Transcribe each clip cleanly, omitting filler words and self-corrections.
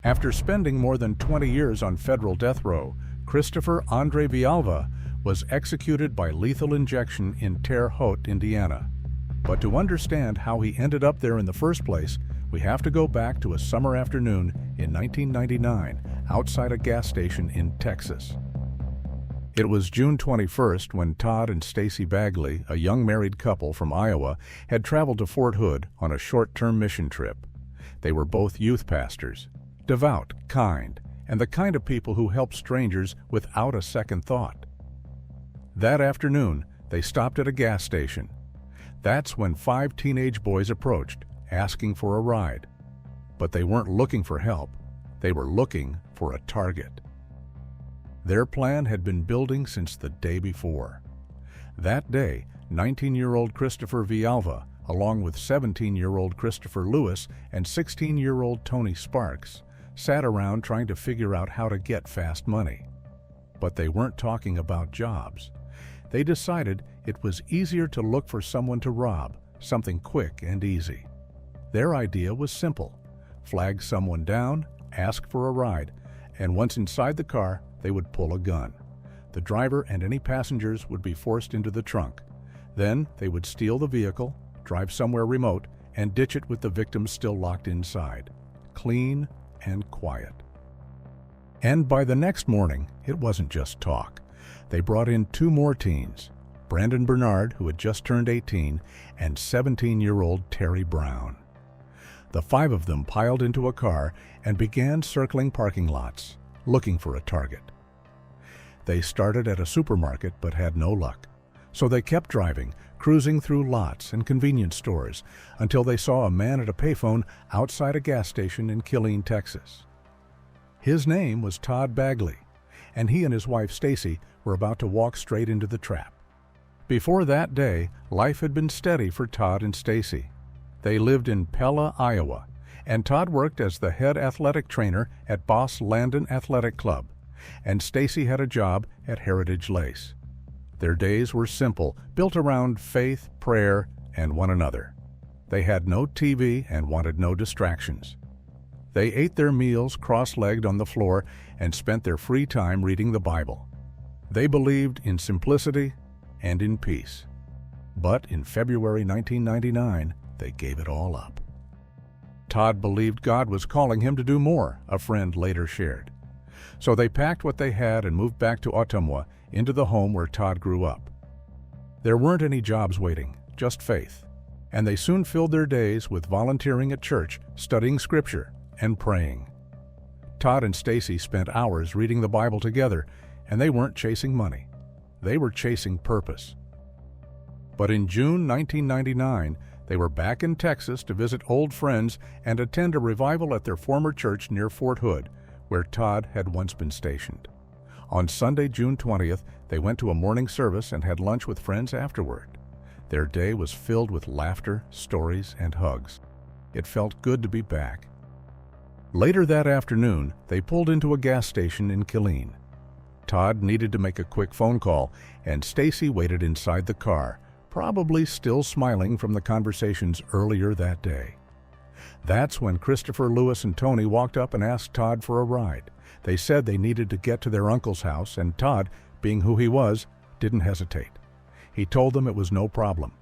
After spending more than 20 years on federal death row, Christopher Andre Vialva was executed by lethal injection in Terre Haute, Indiana. But to understand how he ended up there in the first place, we have to go back to a summer afternoon in 1999 outside a gas station in Texas. It was June 21st when Todd and Stacie Bagley, a young married couple from Iowa, had traveled to Fort Hood on a short-term mission trip. They were both youth pastors, devout, kind, and the kind of people who help strangers without a second thought. That afternoon, they stopped at a gas station. That's when 5 teenage boys approached, asking for a ride. But they weren't looking for help. They were looking for a target. Their plan had been building since the day before. That day, 19-year-old Christopher Vialva, along with 17-year-old Christopher Lewis and 16-year-old Tony Sparks, sat around trying to figure out how to get fast money. But they weren't talking about jobs. They decided it was easier to look for someone to rob, something quick and easy. Their idea was simple: flag someone down, ask for a ride, and once inside the car, they would pull a gun. The driver and any passengers would be forced into the trunk. Then they would steal the vehicle, drive somewhere remote, and ditch it with the victims still locked inside. Clean and quiet. And by the next morning, it wasn't just talk. They brought in 2 more teens, Brandon Bernard, who had just turned 18, and 17-year-old Terry Brown. The 5 of them piled into a car and began circling parking lots, looking for a target. They started at a supermarket but had no luck, so they kept driving, cruising through lots and convenience stores until they saw a man at a payphone outside a gas station in Killeen, Texas. His name was Todd Bagley, and he and his wife Stacie were about to walk straight into the trap. Before that day, life had been steady for Todd and Stacie. They lived in Pella, Iowa, and Todd worked as the head athletic trainer at Boss Landon Athletic Club, and Stacie had a job at Heritage Lace. Their days were simple, built around faith, prayer, and one another. They had no TV and wanted no distractions. They ate their meals cross-legged on the floor and spent their free time reading the Bible. They believed in simplicity and in peace. But in February 1999, they gave it all up. Todd believed God was calling him to do more, a friend later shared. So they packed what they had and moved back to Ottumwa, into the home where Todd grew up. There weren't any jobs waiting, just faith. And they soon filled their days with volunteering at church, studying scripture, and praying. Todd and Stacie spent hours reading the Bible together, and they weren't chasing money. They were chasing purpose. But in June 1999, they were back in Texas to visit old friends and attend a revival at their former church near Fort Hood, where Todd had once been stationed. On Sunday, June 20th, they went to a morning service and had lunch with friends afterward. Their day was filled with laughter, stories, and hugs. It felt good to be back. Later that afternoon, they pulled into a gas station in Killeen. Todd needed to make a quick phone call, and Stacie waited inside the car, probably still smiling from the conversations earlier that day. That's when Christopher, Lewis, and Tony walked up and asked Todd for a ride. They said they needed to get to their uncle's house, and Todd, being who he was, didn't hesitate. He told them it was no problem.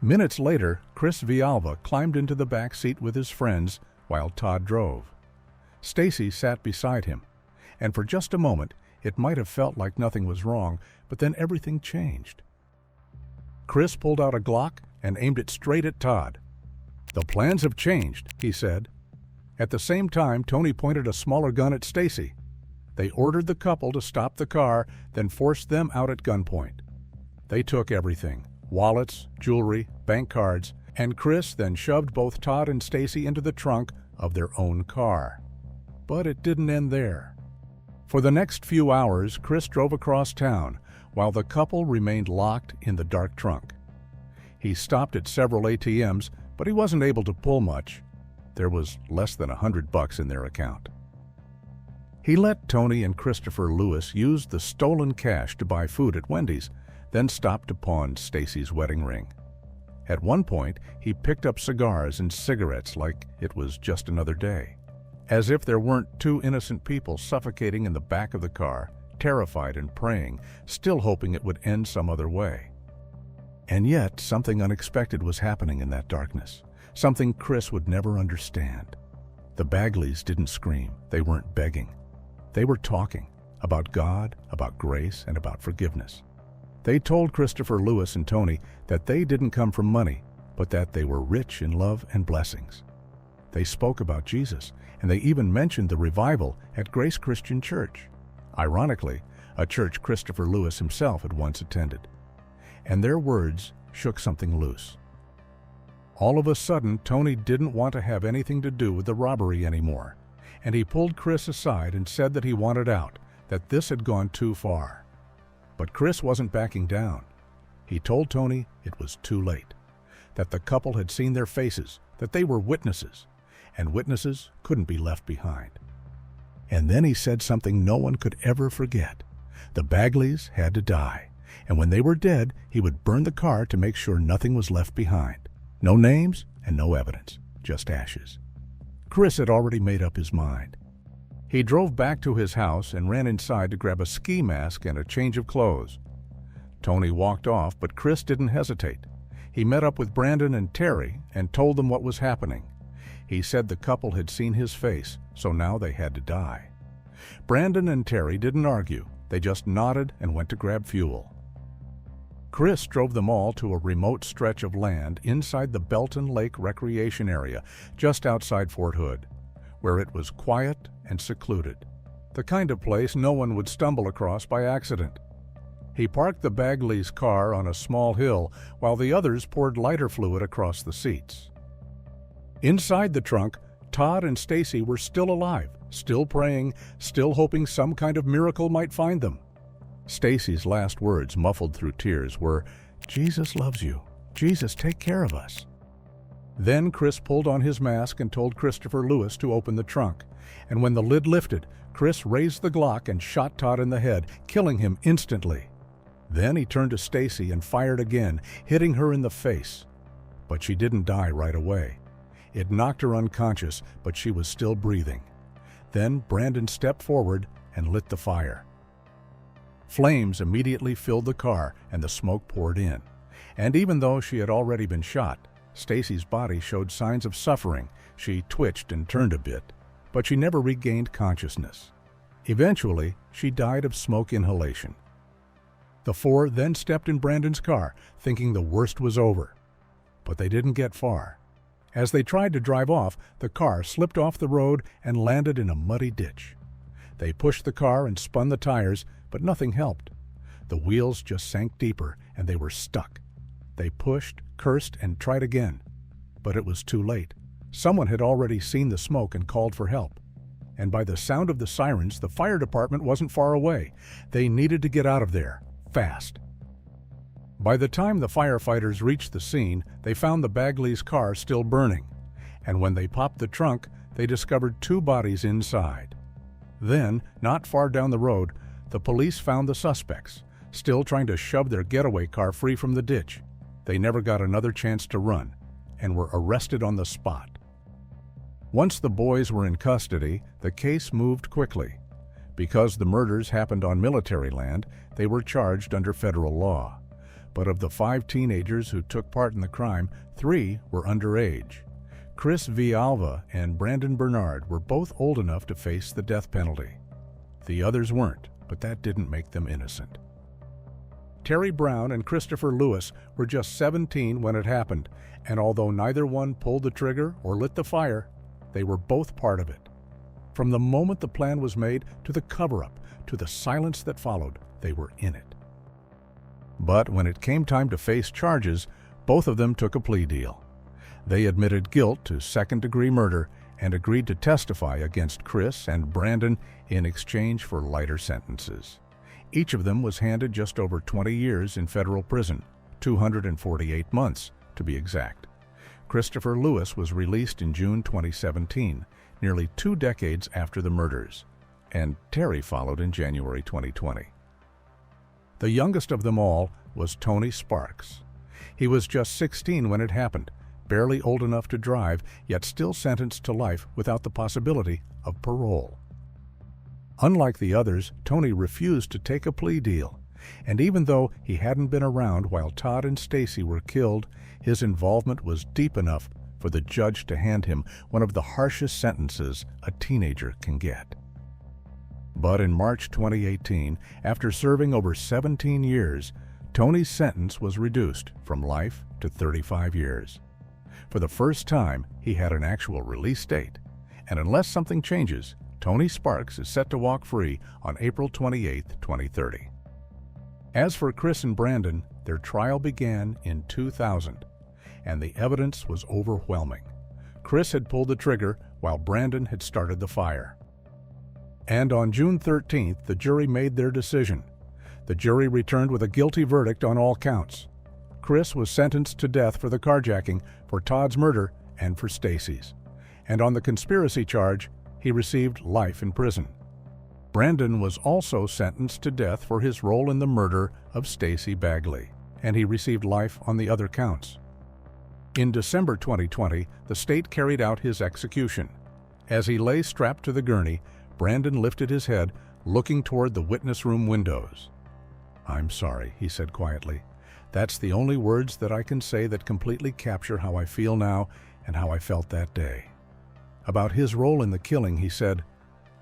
Minutes later, Chris Vialva climbed into the back seat with his friends while Todd drove. Stacie sat beside him, and for just a moment, it might have felt like nothing was wrong, but then everything changed. Chris pulled out a Glock and aimed it straight at Todd. "The plans have changed," he said. At the same time, Tony pointed a smaller gun at Stacie. They ordered the couple to stop the car, then forced them out at gunpoint. They took everything: wallets, jewelry, bank cards, and Chris then shoved both Todd and Stacie into the trunk of their own car. But it didn't end there. For the next few hours, Chris drove across town, while the couple remained locked in the dark trunk. He stopped at several ATMs, but he wasn't able to pull much. There was less than $100 in their account. He let Tony and Christopher Lewis use the stolen cash to buy food at Wendy's, then stopped to pawn Stacie's wedding ring. At one point, he picked up cigars and cigarettes like it was just another day. As if there weren't two innocent people suffocating in the back of the car, terrified and praying, still hoping it would end some other way. And yet, something unexpected was happening in that darkness, something Chris would never understand. The Bagleys didn't scream, they weren't begging. They were talking about God, about grace, and about forgiveness. They told Christopher, Lewis, and Tony that they didn't come from money, but that they were rich in love and blessings. They spoke about Jesus, and they even mentioned the revival at Grace Christian Church. Ironically, a church Christopher Lewis himself had once attended. And their words shook something loose. All of a sudden, Tony didn't want to have anything to do with the robbery anymore, and he pulled Chris aside and said that he wanted out, that this had gone too far. But Chris wasn't backing down. He told Tony it was too late, that the couple had seen their faces, that they were witnesses, and witnesses couldn't be left behind. And then he said something no one could ever forget. The Bagleys had to die, and when they were dead, he would burn the car to make sure nothing was left behind. No names and no evidence, just ashes. Chris had already made up his mind. He drove back to his house and ran inside to grab a ski mask and a change of clothes. Tony walked off, but Chris didn't hesitate. He met up with Brandon and Terry and told them what was happening. He said the couple had seen his face, so now they had to die. Brandon and Terry didn't argue. They just nodded and went to grab fuel. Chris drove them all to a remote stretch of land inside the Belton Lake Recreation Area, just outside Fort Hood, where it was quiet and secluded, the kind of place no one would stumble across by accident. He parked the Bagleys' car on a small hill while the others poured lighter fluid across the seats. Inside the trunk, Todd and Stacie were still alive, still praying, still hoping some kind of miracle might find them. Stacie's last words, muffled through tears, were, "Jesus loves you. Jesus, take care of us." Then Chris pulled on his mask and told Christopher Lewis to open the trunk. And when the lid lifted, Chris raised the Glock and shot Todd in the head, killing him instantly. Then he turned to Stacie and fired again, hitting her in the face. But she didn't die right away. It knocked her unconscious, but she was still breathing. Then Brandon stepped forward and lit the fire. Flames immediately filled the car and the smoke poured in. And even though she had already been shot, Stacie's body showed signs of suffering. She twitched and turned a bit, but she never regained consciousness. Eventually, she died of smoke inhalation. The four then stepped in Brandon's car, thinking the worst was over. But they didn't get far. As they tried to drive off, the car slipped off the road and landed in a muddy ditch. They pushed the car and spun the tires, but nothing helped. The wheels just sank deeper, and they were stuck. They pushed, cursed, and tried again. But it was too late. Someone had already seen the smoke and called for help. And by the sound of the sirens, the fire department wasn't far away. They needed to get out of there, fast. By the time the firefighters reached the scene, they found the Bagleys' car still burning. And when they popped the trunk, they discovered two bodies inside. Then, not far down the road, the police found the suspects, still trying to shove their getaway car free from the ditch. They never got another chance to run, and were arrested on the spot. Once the boys were in custody, the case moved quickly. Because the murders happened on military land, they were charged under federal law. But of the 5 teenagers who took part in the crime, 3 were underage. Chris Vialva and Brandon Bernard were both old enough to face the death penalty. The others weren't, but that didn't make them innocent. Terry Brown and Christopher Lewis were just 17 when it happened, and although neither one pulled the trigger or lit the fire, they were both part of it. From the moment the plan was made, to the cover-up, to the silence that followed, they were in it. But when it came time to face charges, both of them took a plea deal. They admitted guilt to second-degree murder and agreed to testify against Chris and Brandon in exchange for lighter sentences. Each of them was handed just over 20 years in federal prison, 248 months to be exact. Christopher Lewis was released in June 2017, nearly 2 decades after the murders, and Terry followed in January 2020. The youngest of them all was Tony Sparks. He was just 16 when it happened, barely old enough to drive, yet still sentenced to life without the possibility of parole. Unlike the others, Tony refused to take a plea deal, and even though he hadn't been around while Todd and Stacie were killed, his involvement was deep enough for the judge to hand him one of the harshest sentences a teenager can get. But in March 2018, after serving over 17 years, Tony's sentence was reduced from life to 35 years. For the first time, he had an actual release date, and unless something changes, Tony Sparks is set to walk free on April 28, 2030. As for Chris and Brandon, their trial began in 2000, and the evidence was overwhelming. Chris had pulled the trigger while Brandon had started the fire. And on June 13th, the jury made their decision. The jury returned with a guilty verdict on all counts. Chris was sentenced to death for the carjacking, for Todd's murder, and for Stacie's. And on the conspiracy charge, he received life in prison. Brandon was also sentenced to death for his role in the murder of Stacie Bagley, and he received life on the other counts. In December 2020, the state carried out his execution. As he lay strapped to the gurney, Brandon lifted his head, looking toward the witness room windows. "I'm sorry," he said quietly. "That's the only words that I can say that completely capture how I feel now and how I felt that day." About his role in the killing, he said,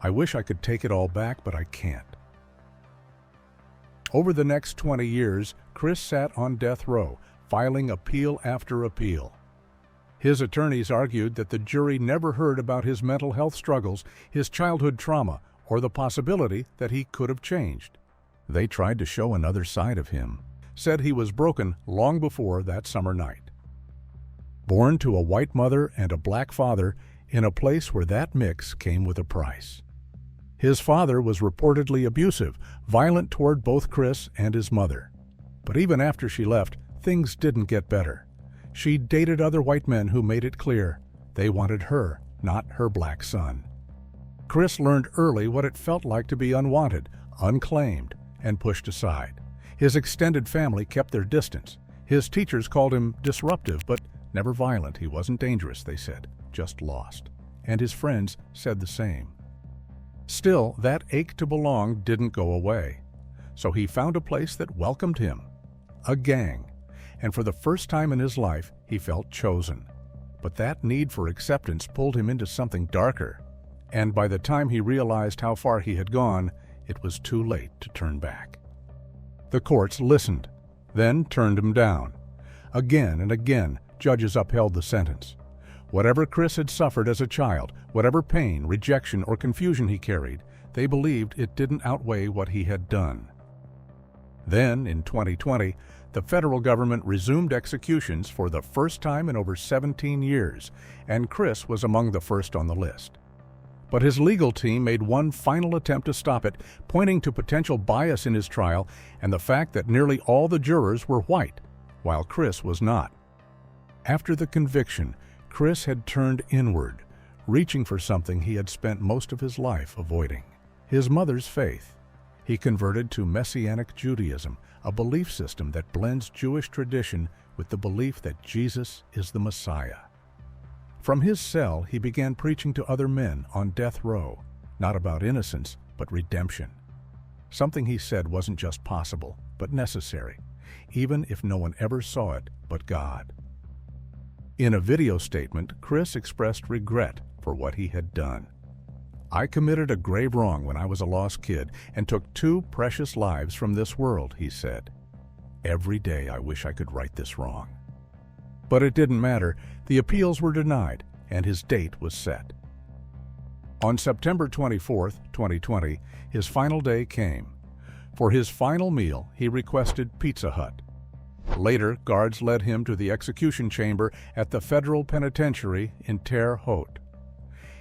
"I wish I could take it all back, but I can't." Over the next 20 years, Chris sat on death row, filing appeal after appeal. His attorneys argued that the jury never heard about his mental health struggles, his childhood trauma, or the possibility that he could have changed. They tried to show another side of him, said he was broken long before that summer night. Born to a white mother and a black father, in a place where that mix came with a price. His father was reportedly abusive, violent toward both Chris and his mother. But even after she left, things didn't get better. She dated other white men who made it clear they wanted her, not her black son. Chris learned early what it felt like to be unwanted, unclaimed, and pushed aside. His extended family kept their distance. His teachers called him disruptive, but never violent. He wasn't dangerous, they said, just lost. And his friends said the same. Still, that ache to belong didn't go away. So he found a place that welcomed him, a gang. And for the first time in his life, he felt chosen. But that need for acceptance pulled him into something darker. And by the time he realized how far he had gone, it was too late to turn back. The courts listened, then turned him down. Again and again, judges upheld the sentence. Whatever Chris had suffered as a child, whatever pain, rejection, or confusion he carried, they believed it didn't outweigh what he had done. Then, in 2020, the federal government resumed executions for the first time in over 17 years, and Chris was among the first on the list. But his legal team made one final attempt to stop it, pointing to potential bias in his trial and the fact that nearly all the jurors were white, while Chris was not. After the conviction, Chris had turned inward, reaching for something he had spent most of his life avoiding: his mother's faith. He converted to Messianic Judaism, a belief system that blends Jewish tradition with the belief that Jesus is the Messiah. From his cell, he began preaching to other men on death row, not about innocence, but redemption. Something he said wasn't just possible, but necessary, even if no one ever saw it but God. In a video statement, Chris expressed regret for what he had done. "I committed a grave wrong when I was a lost kid and took 2 precious lives from this world," he said. "Every day I wish I could right this wrong." But it didn't matter. The appeals were denied, and his date was set. On September 24, 2020, his final day came. For his final meal, he requested Pizza Hut. Later, guards led him to the execution chamber at the federal penitentiary in Terre Haute.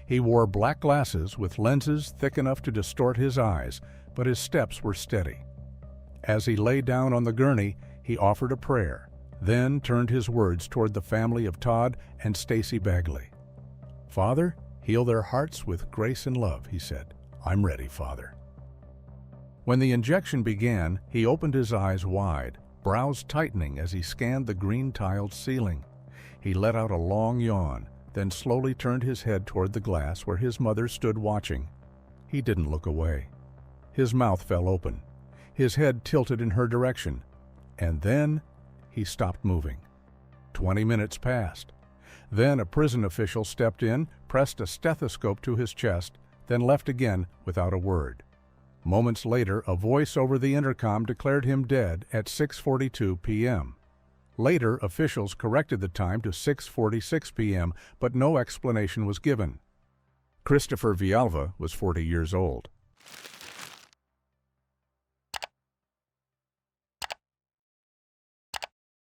He wore black glasses with lenses thick enough to distort his eyes, but his steps were steady. As he lay down on the gurney, he offered a prayer, then turned his words toward the family of Todd and Stacie Bagley. "Father, heal their hearts with grace and love," he said. "I'm ready, Father." When the injection began, he opened his eyes wide, brows tightening as he scanned the green-tiled ceiling. He let out a long yawn, then slowly turned his head toward the glass where his mother stood watching. He didn't look away. His mouth fell open. His head tilted in her direction. And then he stopped moving. 20 minutes passed. Then a prison official stepped in, pressed a stethoscope to his chest, then left again without a word. Moments later, a voice over the intercom declared him dead at 6:42 p.m. Later, officials corrected the time to 6:46 p.m., but no explanation was given. Christopher Vialva was 40 years old.